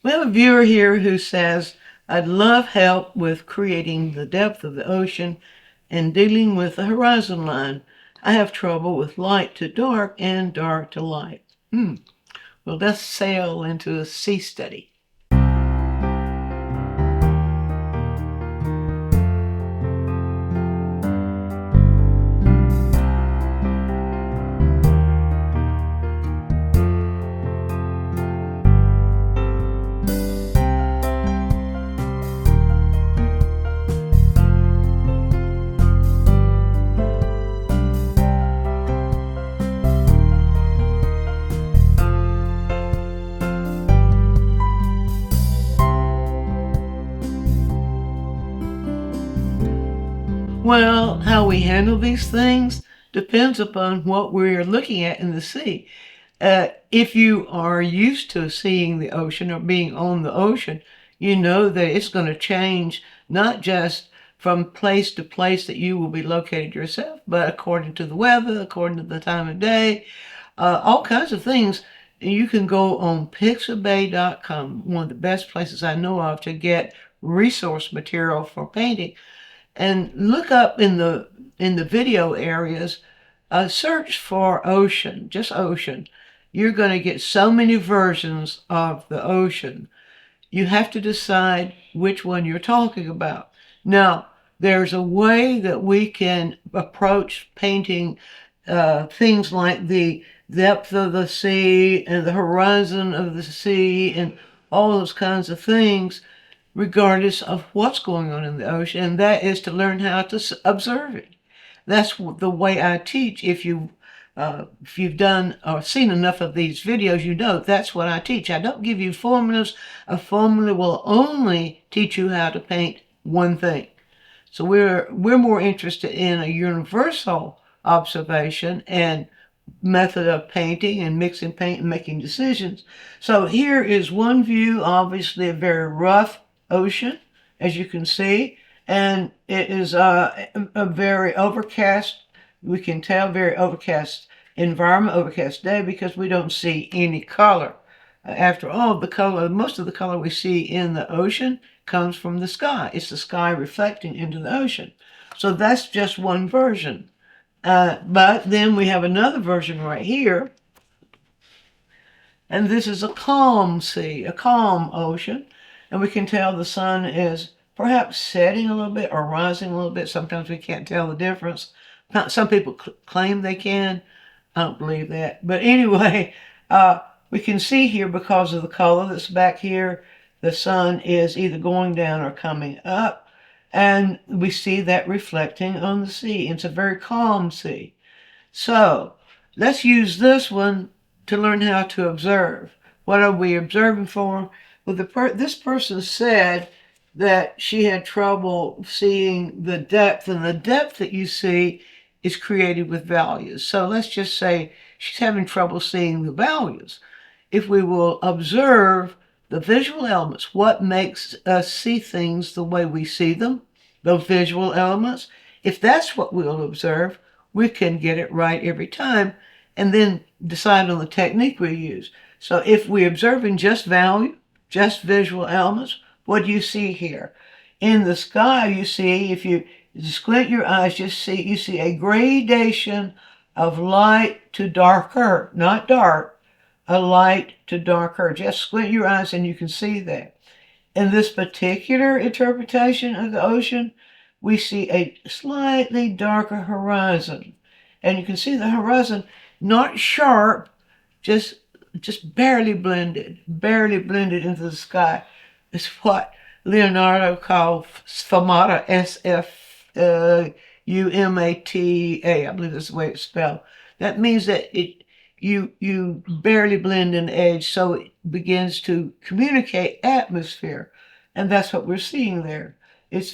We have a viewer here who says, I'd love help with creating the depth of the ocean and dealing with the horizon line. I have trouble with light to dark and dark to light. Well, let's sail into a sea study. Well, how we handle these things depends upon what we're looking at in the sea. If you are used to seeing the ocean or being on the ocean, you know that it's going to change not just from place to place that you will be located yourself, but according to the weather, according to the time of day, all kinds of things. You can go on pixabay.com, one of the best places I know of to get resource material for painting, and look up in the video areas, search for ocean, just ocean. You're going to get so many versions of the ocean. You have to decide which one you're talking about. Now, there's a way that we can approach painting things like the depth of the sea and the horizon of the sea and all those kinds of things, regardless of what's going on in the ocean, and that is to learn how to observe it. That's the way I teach. If you've done or seen enough of these videos, you know that's what I teach. I don't give you formulas. A formula will only teach you how to paint one thing. So we're more interested in a universal observation and method of painting and mixing paint and making decisions. So here is one view, obviously a very rough ocean, as you can see, and it is a very overcast, we can tell, very overcast environment, overcast day, because we don't see any color. After all, the color, most of the color we see in the ocean comes from the sky. It's the sky reflecting into the ocean. So that's just one version. But then we have another version right here, and this is a calm sea, a calm ocean. And we can tell the sun is perhaps setting a little bit or rising a little bit. Sometimes we can't tell the difference. Some people claim they can. I don't believe that. But anyway, we can see here, because of the color that's back here, the sun is either going down or coming up. And we see that reflecting on the sea. It's a very calm sea. So let's use this one to learn how to observe. What are we observing for? Well, this person said that she had trouble seeing the depth, and the depth that you see is created with values. So let's just say she's having trouble seeing the values. If we will observe the visual elements, what makes us see things the way we see them, those visual elements, if that's what we'll observe, we can get it right every time and then decide on the technique we use. So if we're observing just value, just visual elements, what do you see here? In the sky, you see, if you squint your eyes, you see a gradation of light to darker, not dark, a light to darker. Just squint your eyes and you can see that. In this particular interpretation of the ocean, we see a slightly darker horizon. And you can see the horizon not sharp, just barely blended into the sky. It's what Leonardo called sfumata, S-F-U-M-A-T-A. I believe that's the way it's spelled. That means that you barely blend in edge, so it begins to communicate atmosphere, and that's what we're seeing there. It's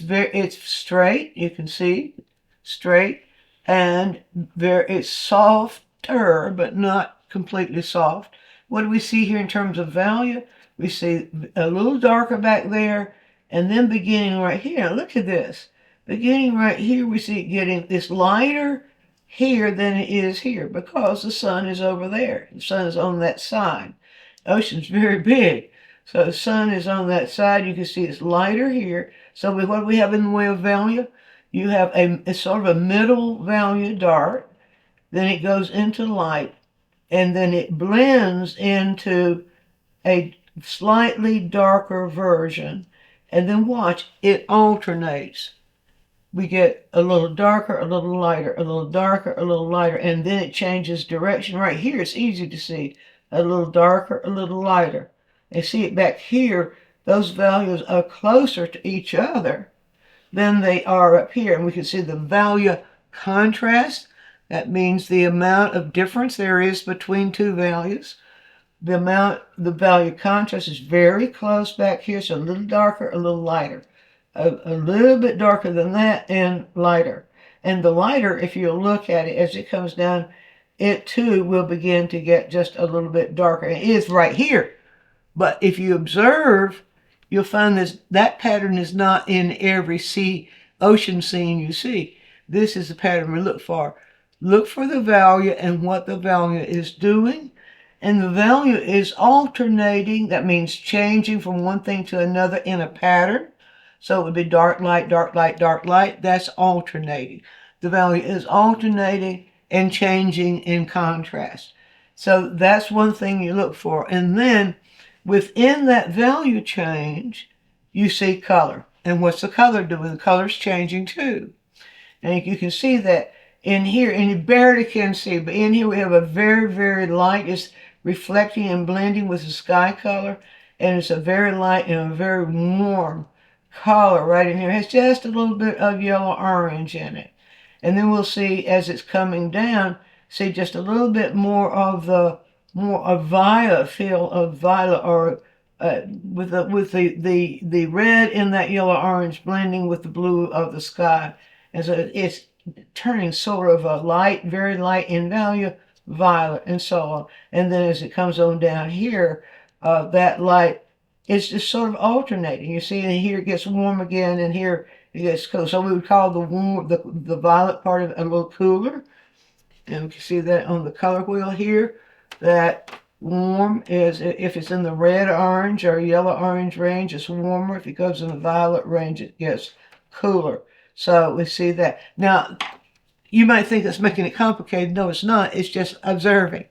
straight. You can see straight, and it's softer, but not completely soft. What do we see here in terms of value? We see a little darker back there, and then beginning right here. Look at this. Beginning right here, we see it getting this lighter here than it is here, because the sun is over there. The sun is on that side. The ocean's very big. So the sun is on that side. You can see it's lighter here. So what do we have in the way of value? You have a sort of a middle value dark, then it goes into light, and then it blends into a slightly darker version. And then watch, it alternates. We get a little darker, a little lighter, a little darker, a little lighter, and then it changes direction. Right here, it's easy to see. A little darker, a little lighter. And see it back here, those values are closer to each other than they are up here. And we can see the value contrast. That means the amount of difference there is between two values. The value contrast is very close back here, so a little darker, a little lighter. A little bit darker than that and lighter. And the lighter, if you look at it as it comes down, it too will begin to get just a little bit darker. It is right here. But if you observe, you'll find that pattern is not in every ocean scene you see. This is the pattern we look for. Look for the value and what the value is doing. And the value is alternating. That means changing from one thing to another in a pattern. So it would be dark, light, dark, light, dark, light. That's alternating. The value is alternating and changing in contrast. So that's one thing you look for. And then within that value change, you see color. And what's the color doing? The color's changing too. And you can see that in here, and you barely can see, but in here we have a very, very light. It's reflecting and blending with the sky color. And it's a very light and a very warm color right in here. It has just a little bit of yellow orange in it. And then we'll see as it's coming down, see just a little bit more of the violet feel of violet, or with the red in that yellow orange blending with the blue of the sky. And so it's turning sort of a light, very light in value, violet, and so on. And then as it comes on down here, that light is just sort of alternating. You see, and here it gets warm again, and here it gets cool. So we would call the violet part of it a little cooler. And we can see that on the color wheel here, that warm is, if it's in the red orange or yellow orange range, it's warmer. If it goes in the violet range, it gets cooler. So we see that. Now, you might think that's making it complicated. No, it's not. It's just observing.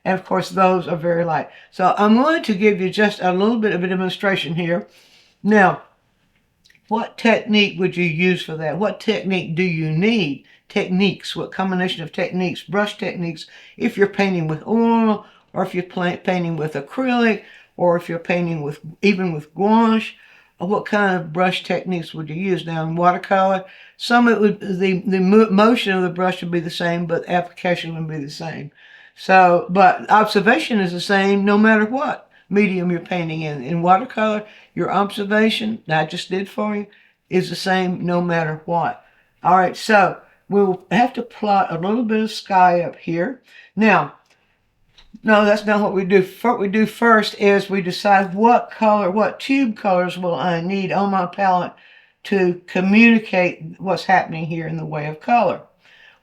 And of course, those are very light. So I'm going to give you just a little bit of a demonstration here. Now, what technique would you use for that? What technique do you need? Techniques, what combination of techniques, brush techniques, if you're painting with oil, or if you're painting with acrylic, or if you're painting with even with gouache, what kind of brush techniques would you use? Now in watercolor, some of it would, the motion of the brush would be the same, but application would be the same. So, but observation is the same no matter what medium you're painting in. In watercolor, your observation, that I just did for you, is the same no matter what. All right, so we'll have to plot a little bit of sky up here. Now, no, that's not what we do. What we do first is we decide what color, what tube colors will I need on my palette to communicate what's happening here in the way of color.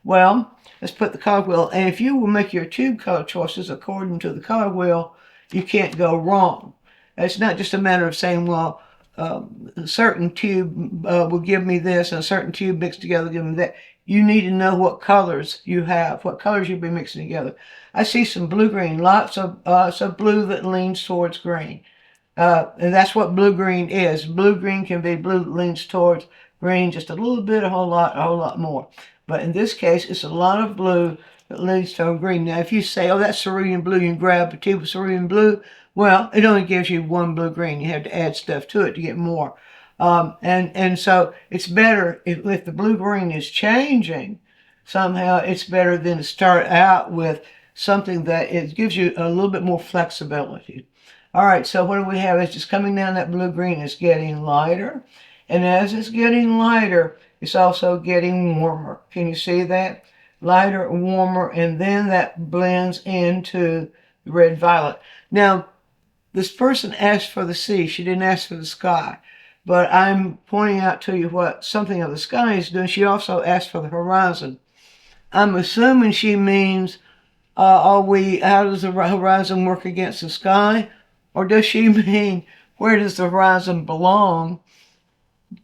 Well, let's put the color wheel, and if you will make your tube color choices according to the color wheel, you can't go wrong. It's not just a matter of saying, well, a certain tube will give me this, and a certain tube mixed together will give me that. You need to know what colors you have, what colors you'll be mixing together. I see some blue-green, lots of blue that leans towards green. And that's what blue-green is. Blue-green can be blue that leans towards green, just a little bit, a whole lot more. But in this case, it's a lot of blue that leans toward green. Now, if you say, oh, that's cerulean blue, you can grab a tube of cerulean blue. Well, it only gives you one blue-green. You have to add stuff to it to get more. And so it's better if the blue-green is changing somehow, it's better than to start out with something that it gives you a little bit more flexibility. All right, so what do we have? It's just coming down, that blue-green is getting lighter. And as it's getting lighter, it's also getting warmer. Can you see that? Lighter, warmer, and then that blends into the red-violet. Now, this person asked for the sea. She didn't ask for the sky. But I'm pointing out to you what something of the sky is doing. She also asked for the horizon. I'm assuming she means, how does the horizon work against the sky? Or does she mean where does the horizon belong,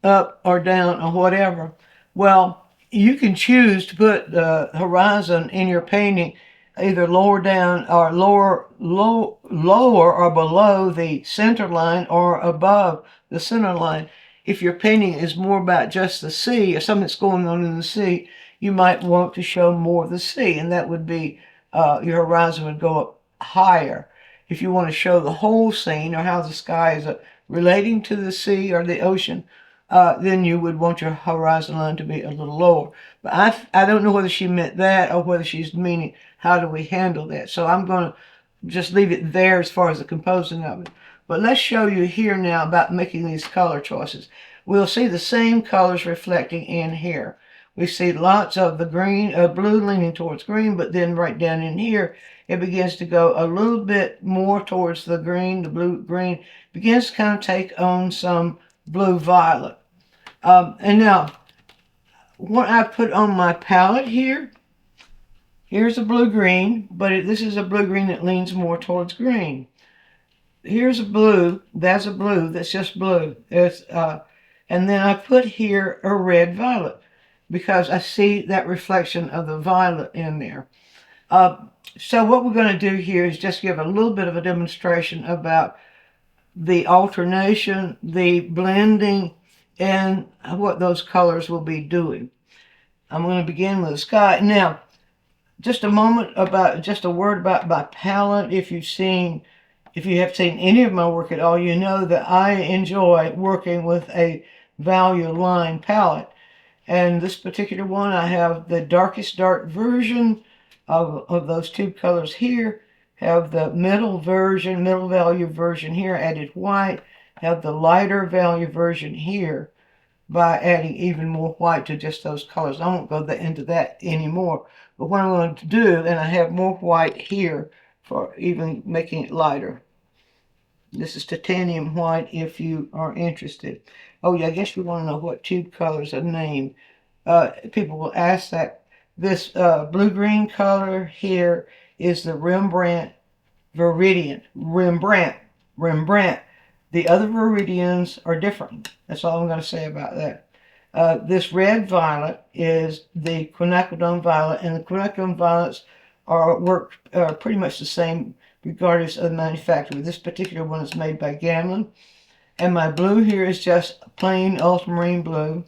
up or down or whatever? Well, you can choose to put the horizon in your painting either lower down or lower or below the center line or above the center line. If your painting is more about just the sea or something that's going on in the sea, you might want to show more of the sea, and that would be your horizon would go up higher. If you want to show the whole scene or how the sky is relating to the sea or the ocean, then you would want your horizon line to be a little lower. But I don't know whether she meant that or whether she's meaning how do we handle that. So I'm going to just leave it there as far as the composing of it. But let's show you here now about making these color choices. We'll see the same colors reflecting in here. We see lots of the green, blue leaning towards green, but then right down in here, it begins to go a little bit more towards the green. The blue-green begins to kind of take on some blue-violet. And now, what I put on my palette here, here's a blue-green, but this is a blue-green that leans more towards green. Here's a blue, that's just blue. And then I put here a red-violet because I see that reflection of the violet in there. So what we're going to do here is just give a little bit of a demonstration about the alternation, the blending, and what those colors will be doing. I'm going to begin with the sky. Now, just a word about my palette. If you have seen any of my work at all, you know that I enjoy working with a value line palette. And this particular one, I have the darkest dark version of those two colors here, have the middle value version here, added white, have the lighter value version here by adding even more white to just those colors. I won't go into that anymore, but what I'm going to do, and I have more white here for even making it lighter. This is titanium white if you are interested. Oh yeah, I guess you want to know what two colors are named. People will ask that. This blue-green color here is the Rembrandt Viridian. Rembrandt. The other Viridians are different. That's all I'm going to say about that. This red-violet is the quinacridone violet, and the quinacridone violets work pretty much the same regardless of the manufacturer. This particular one is made by Gamlin. And my blue here is just plain ultramarine blue.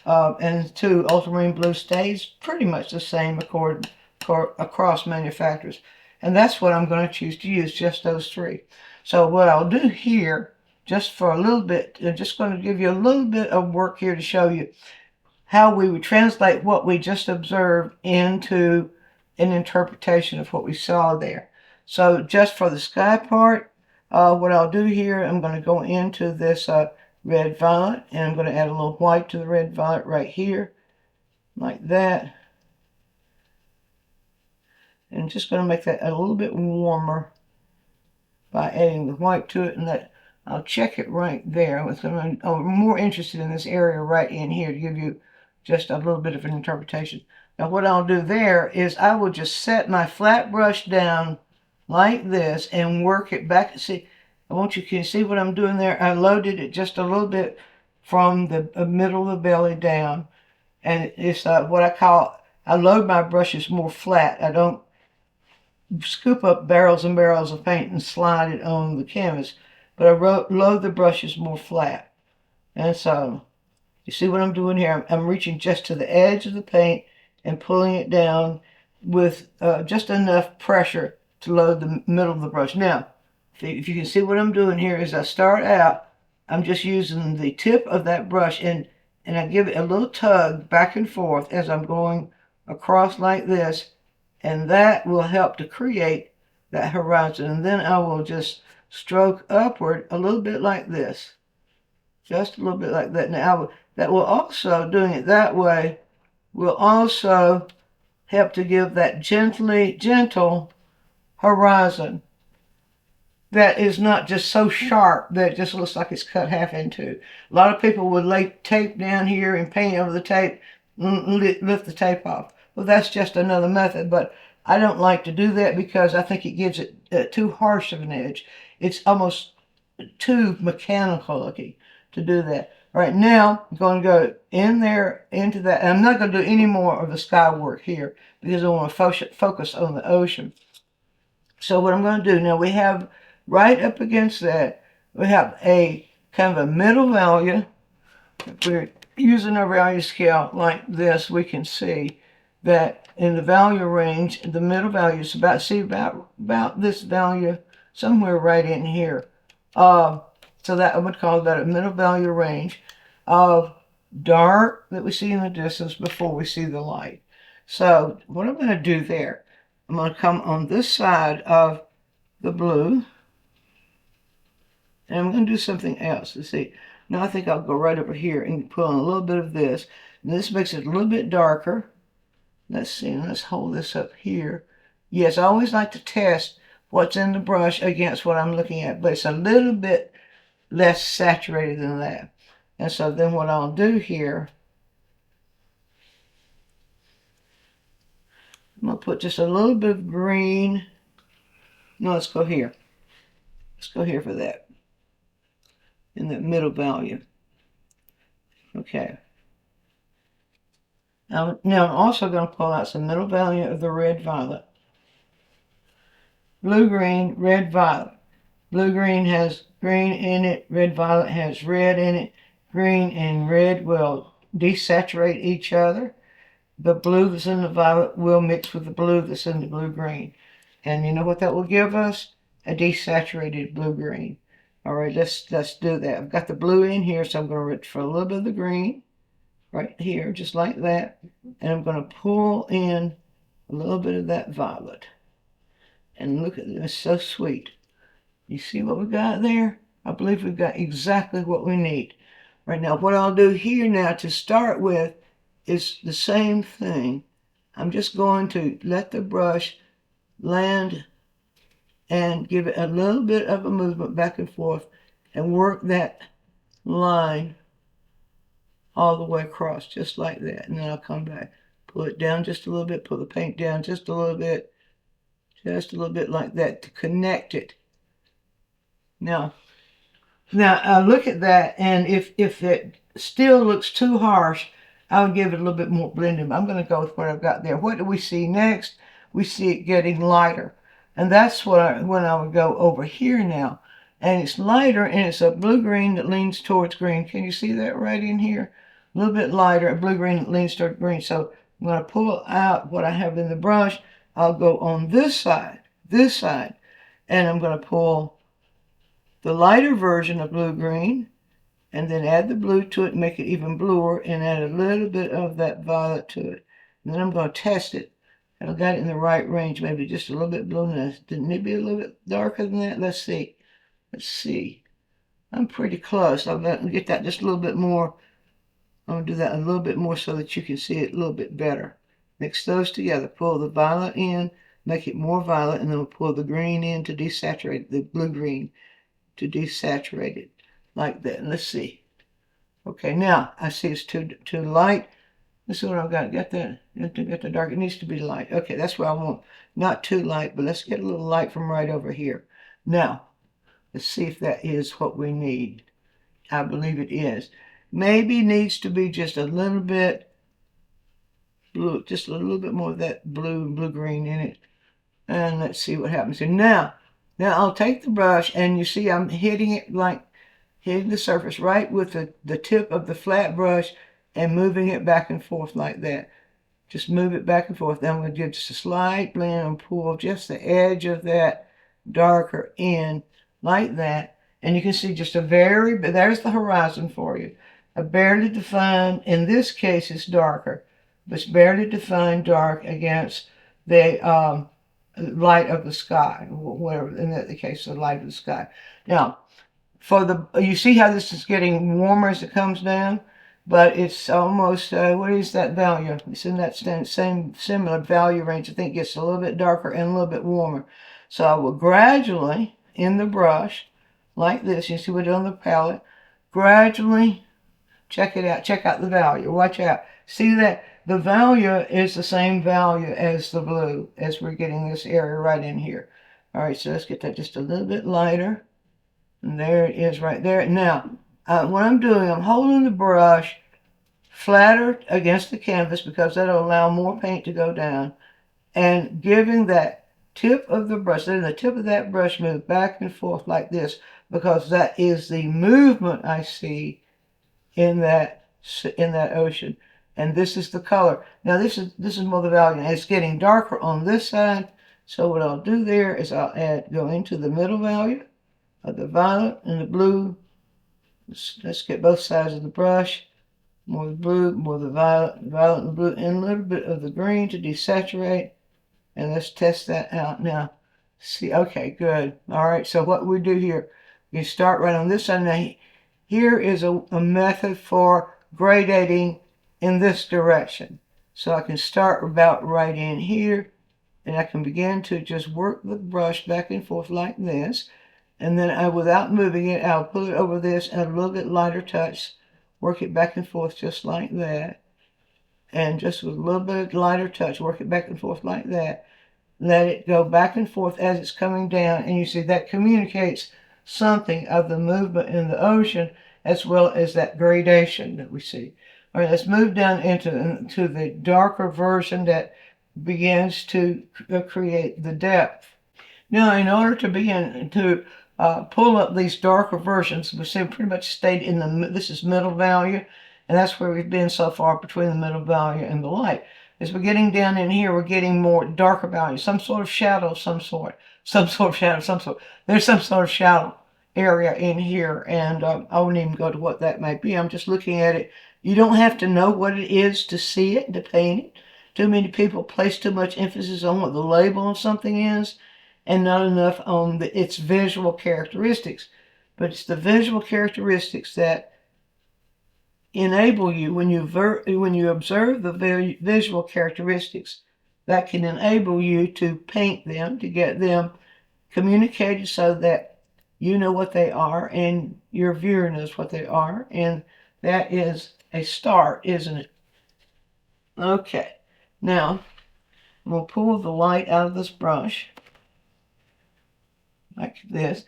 And two, ultramarine blue stays pretty much the same across manufacturers. And that's what I'm going to choose to use, just those three. So what I'll do here, just for a little bit, I'm just going to give you a little bit of work here to show you how we would translate what we just observed into an interpretation of what we saw there. So just for the sky part, what I'll do here, I'm going to go into this red violet, and I'm going to add a little white to the red violet right here, like that. And I'm just going to make that a little bit warmer by adding the white to it, and that I'll check it right there. I'm more interested in this area right in here to give you just a little bit of an interpretation. Now what I'll do there is I will just set my flat brush down like this and work it back. See, I want you to see what I'm doing there. I loaded it just a little bit from the middle of the belly down, and it's what I load my brushes more flat. I don't scoop up barrels and barrels of paint and slide it on the canvas, but I load the brushes more flat. And so you see what I'm doing here? I'm reaching just to the edge of the paint and pulling it down with just enough pressure to load the middle of the brush. Now, if you can see what I'm doing here is I start out, I'm just using the tip of that brush and I give it a little tug back and forth as I'm going across like this, and that will help to create that horizon. And then I will just stroke upward a little bit like this, just a little bit like that. Now that will also, doing it that way, will also help to give that gentle horizon that is not just so sharp that it just looks like it's cut half in two. A lot of people would lay tape down here and paint over the tape, lift the tape off. Well, that's just another method, but I don't like to do that because I think it gives it too harsh of an edge. it's almost too mechanical looking to do that. All right, now I'm going to go in there into that. And I'm not going to do any more of the sky work here because I want to focus on the ocean. So what I'm going to do now, we have right up against that, we have a kind of a middle value. If we're using our value scale like this, we can see that in the value range, the middle value is about this value somewhere right in here. So that I would call that a middle value range of dark that we see in the distance before we see the light. So what I'm going to do there, I'm going to come on this side of the blue, and I'm going to do something else. Let's see. Now I think I'll go right over here and pull in a little bit of this. And this makes it a little bit darker. Let's see. Let's hold this up here. Yes, I always like to test what's in the brush against what I'm looking at, but it's a little bit less saturated than that. And so then what I'll do here, I'm going to put just a little bit of green. No, let's go here. Let's go here for that. In that middle value. Okay. Now I'm also going to pull out some middle value of the red violet. Blue green, red violet. Blue green has green in it. Red violet has red in it. Green and red will desaturate each other. The blue that's in the violet will mix with the blue that's in the blue green. And you know what that will give us? A desaturated blue green. All right, let's do that. I've got the blue in here, so I'm going to reach for a little bit of the green right here, just like that. And I'm going to pull in a little bit of that violet. And look at this, so sweet. You see what we got there? I believe we've got exactly what we need. Right now, what I'll do here now to start with is the same thing. I'm just going to let the brush land and give it a little bit of a movement back and forth and work that line all the way across, just like that. And then I'll come back, pull it down just a little bit, pull the paint down just a little bit like that to connect it. Now I look at that, and if it still looks too harsh, I'll give it a little bit more blending. I'm going to go with what I've got there. What do we see next? We see it getting lighter. And that's when I would go over here now. And it's lighter, and it's a blue-green that leans towards green. Can you see that right in here? A little bit lighter, a blue-green that leans towards green. So I'm going to pull out what I have in the brush. I'll go on this side, and I'm going to pull the lighter version of blue-green, and then add the blue to it, make it even bluer, and add a little bit of that violet to it. And then I'm going to test it. And I got it in the right range, maybe just a little bit blueness. Didn't it be a little bit darker than that? Let's see. Let's see. I'm pretty close. I'll get that just a little bit more. I'm going to do that a little bit more so that you can see it a little bit better. Mix those together. Pull the violet in, make it more violet, and then we'll pull the green in to desaturate the blue-green to desaturate it like that. And let's see. Okay, now I see it's too light. This is what I've got. Get the dark. It needs to be light. Okay, that's what I want. Not too light, but let's get a little light from right over here. Now, let's see if that is what we need. I believe it is. Maybe needs to be just a little bit blue, just a little bit more of that blue-green in it. And let's see what happens here. Now I'll take the brush, and you see I'm hitting it like hitting the surface right with the tip of the flat brush and moving it back and forth like that. Just move it back and forth. Then I'm going to give just a slight blend and pull just the edge of that darker in like that. And you can see just there's the horizon for you. A barely defined, in this case it's darker, but it's barely defined dark against the light of the sky, whatever, in the case of the light of the sky. Now, you see how this is getting warmer as it comes down, but it's almost, what is that value? It's in that same similar value range. I think it gets a little bit darker and a little bit warmer. So I will gradually, in the brush, like this, you see what I did on the palette, gradually check it out. Check out the value. Watch out. See that the value is the same value as the blue, as we're getting this area right in here. All right, so let's get that just a little bit lighter. And there it is right there. Now, what I'm doing, I'm holding the brush flatter against the canvas because that'll allow more paint to go down, and giving that tip of the brush, letting the tip of that brush move back and forth like this, because that is the movement I see in that ocean. And this is the color. Now this is more the value. It's getting darker on this side. So what I'll do there is I'll go into the middle value of the violet and the blue. Let's get both sides of the brush. More the blue, more the violet and the blue, and a little bit of the green to desaturate. And let's test that out now. See, okay, good. All right, so what we do here, you start right on this side. Now, here is a method for gradating in this direction. So I can start about right in here, and I can begin to just work the brush back and forth like this. And then without moving it, I'll put it over this and a little bit lighter touch, work it back and forth just like that. And just with a little bit of lighter touch, work it back and forth like that. Let it go back and forth as it's coming down, and you see that communicates something of the movement in the ocean as well as that gradation that we see. All right, let's move down into the darker version that begins to create the depth. Now, in order to begin to pull up these darker versions, we see pretty much stayed in this is middle value, and that's where we've been so far between the middle value and the light. As we're getting down in here, we're getting more darker value, some sort of shadow of some sort, There's some sort of shadow area in here, and I wouldn't even go to what that might be. I'm just looking at it. You don't have to know what it is to see it, to paint it. Too many people place too much emphasis on what the label of something is, and not enough on its visual characteristics. But it's the visual characteristics that enable you, when you observe the visual characteristics, that can enable you to paint them, to get them communicated so that you know what they are and your viewer knows what they are. And that is a start, isn't it? Okay, now we'll pull the light out of this brush like this.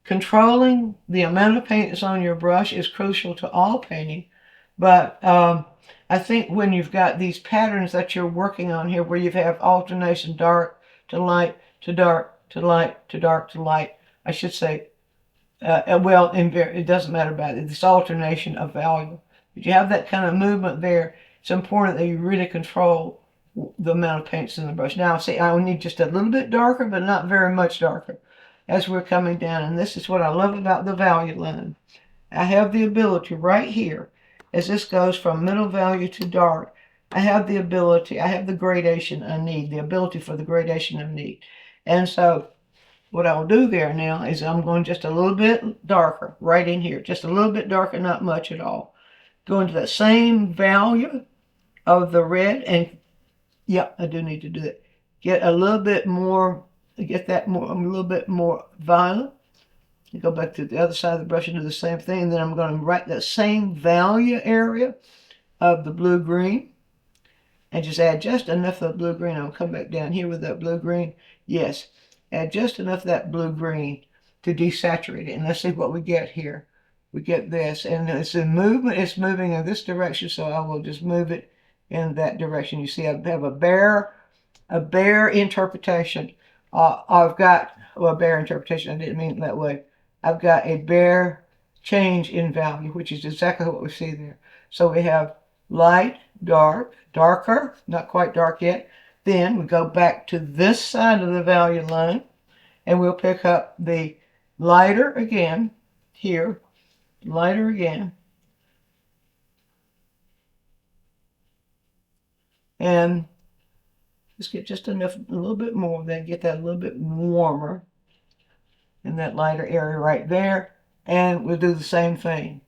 Controlling the amount of paint that's on your brush is crucial to all painting, but I think when you've got these patterns that you're working on here, where you have alternation dark to light to dark to light to dark to light, I should say, it doesn't matter about it, this alternation of value. If you have that kind of movement there, it's important that you really control the amount of paints in the brush. Now, see, I will need just a little bit darker, but not very much darker as we're coming down. And this is what I love about the value line. I have the ability right here, as this goes from middle value to dark, I have the gradation I need, the ability for the gradation I need. And so what I'll do there now is I'm going just a little bit darker right in here, just a little bit darker, not much at all. Go into that same value of the red, and yep, I do need to do that. Get a little bit more, a little bit more violet. You go back to the other side of the brush and do the same thing, and then I'm going to write that same value area of the blue-green, and just add just enough of the blue-green. I'll come back down here with that blue-green. Yes, add just enough of that blue-green to desaturate it, and let's see what we get here. We get this, and it's a movement. It's moving in this direction, so I will just move it in that direction. You see, I have a bare interpretation. I've got, well, a bare interpretation. I didn't mean it that way. I've got a bare change in value, which is exactly what we see there. So we have light, dark, darker, not quite dark yet. Then we go back to this side of the value line, and we'll pick up the lighter again here, lighter again, and just get just enough, a little bit more, then get that a little bit warmer in that lighter area right there, and we'll do the same thing.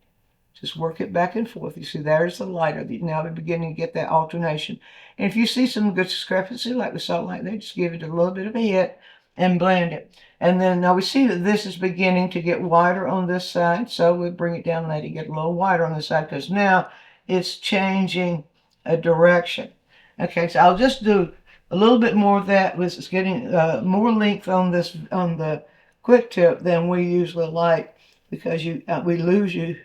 Just work it back and forth. You see, there's the lighter. Now we're beginning to get that alternation. And if you see some good discrepancy, like we saw like that, just give it a little bit of a hit and blend it. And then now we see that this is beginning to get wider on this side, so we'll bring it down and let it get a little wider on this side, because now it's changing a direction. Okay, so I'll just do a little bit more of that. It's getting more length on this, on the quick tip than we usually like, because we lose you.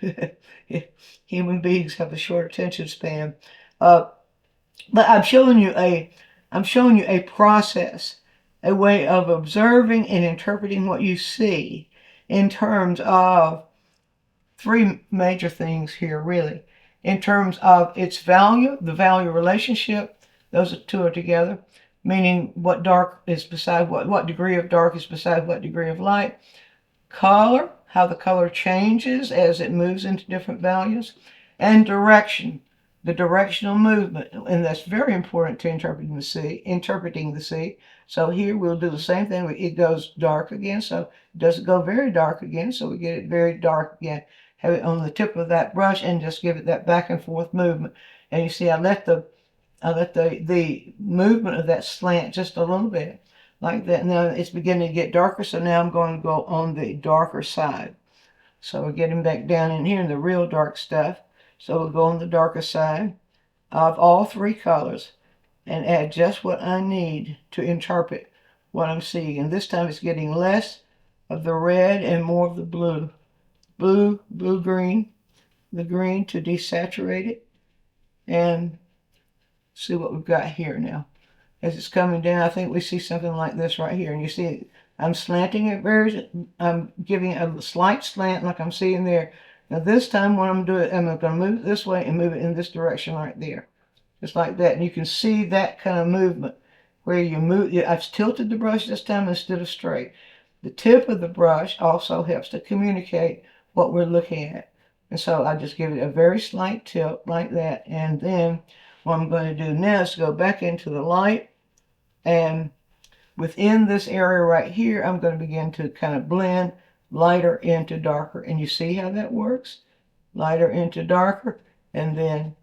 Human beings have a short attention span. But I'm showing you a process, a way of observing and interpreting what you see in terms of three major things here, really. In terms of its value, the value relationship, those two are together, meaning what dark is beside what degree of dark is beside what degree of light. Color, how the color changes as it moves into different values. And direction, the directional movement. And that's very important to interpreting the sea. So here we'll do the same thing. It goes dark again, so it doesn't go very dark again, so we get it very dark again. Have it on the tip of that brush and just give it that back and forth movement. And you see I let the movement of that slant just a little bit, like that. Now it's beginning to get darker, so now I'm going to go on the darker side. So we're getting back down in here in the real dark stuff. So we'll go on the darker side of all three colors and add just what I need to interpret what I'm seeing. And this time it's getting less of the red and more of the blue. Blue, green, the green to desaturate it, and see what we've got here now. As it's coming down, I think we see something like this right here. And you see, I'm slanting it I'm giving it a slight slant like I'm seeing there. Now this time what I'm doing, I'm going to move it this way and move it in this direction right there. Just like that. And you can see that kind of movement where you move. I've tilted the brush this time instead of straight. The tip of the brush also helps to communicate what we're looking at. And so I just give it a very slight tilt like that. And then what I'm going to do now is go back into the light, and within this area right here, I'm going to begin to kind of blend lighter into darker. And you see how that works? Lighter into darker, and then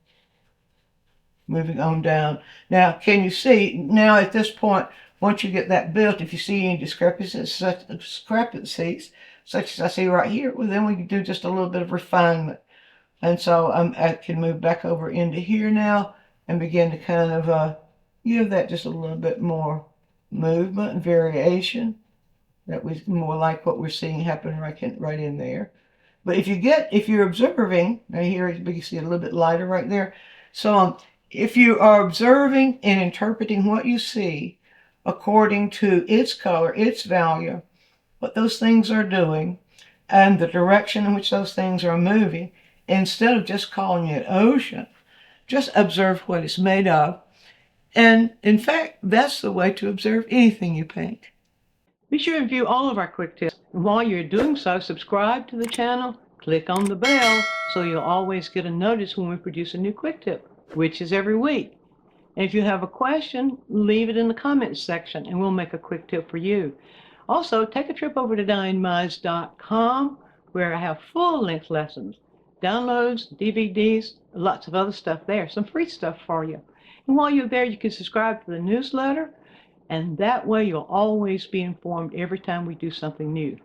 moving on down. Now, can you see, now at this point, once you get that built, if you see any discrepancies, such as I see right here, well, then we can do just a little bit of refinement. And so I can move back over into here now and begin to kind of give that just a little bit more movement and variation. That was more like what we're seeing happen right in there. But if you're observing, now here you see a little bit lighter right there. So if you are observing and interpreting what you see according to its color, its value, what those things are doing, and the direction in which those things are moving, instead of just calling it ocean, just observe what it's made of. And in fact, that's the way to observe anything you paint. Be sure to view all of our quick tips. And while you're doing so, subscribe to the channel, click on the bell so you'll always get a notice when we produce a new quick tip, which is every week. And if you have a question, leave it in the comments section and we'll make a quick tip for you. Also, take a trip over to DianneMize.com where I have full-length lessons, downloads, DVDs, lots of other stuff there, some free stuff for you. And while you're there, you can subscribe to the newsletter, and that way you'll always be informed every time we do something new.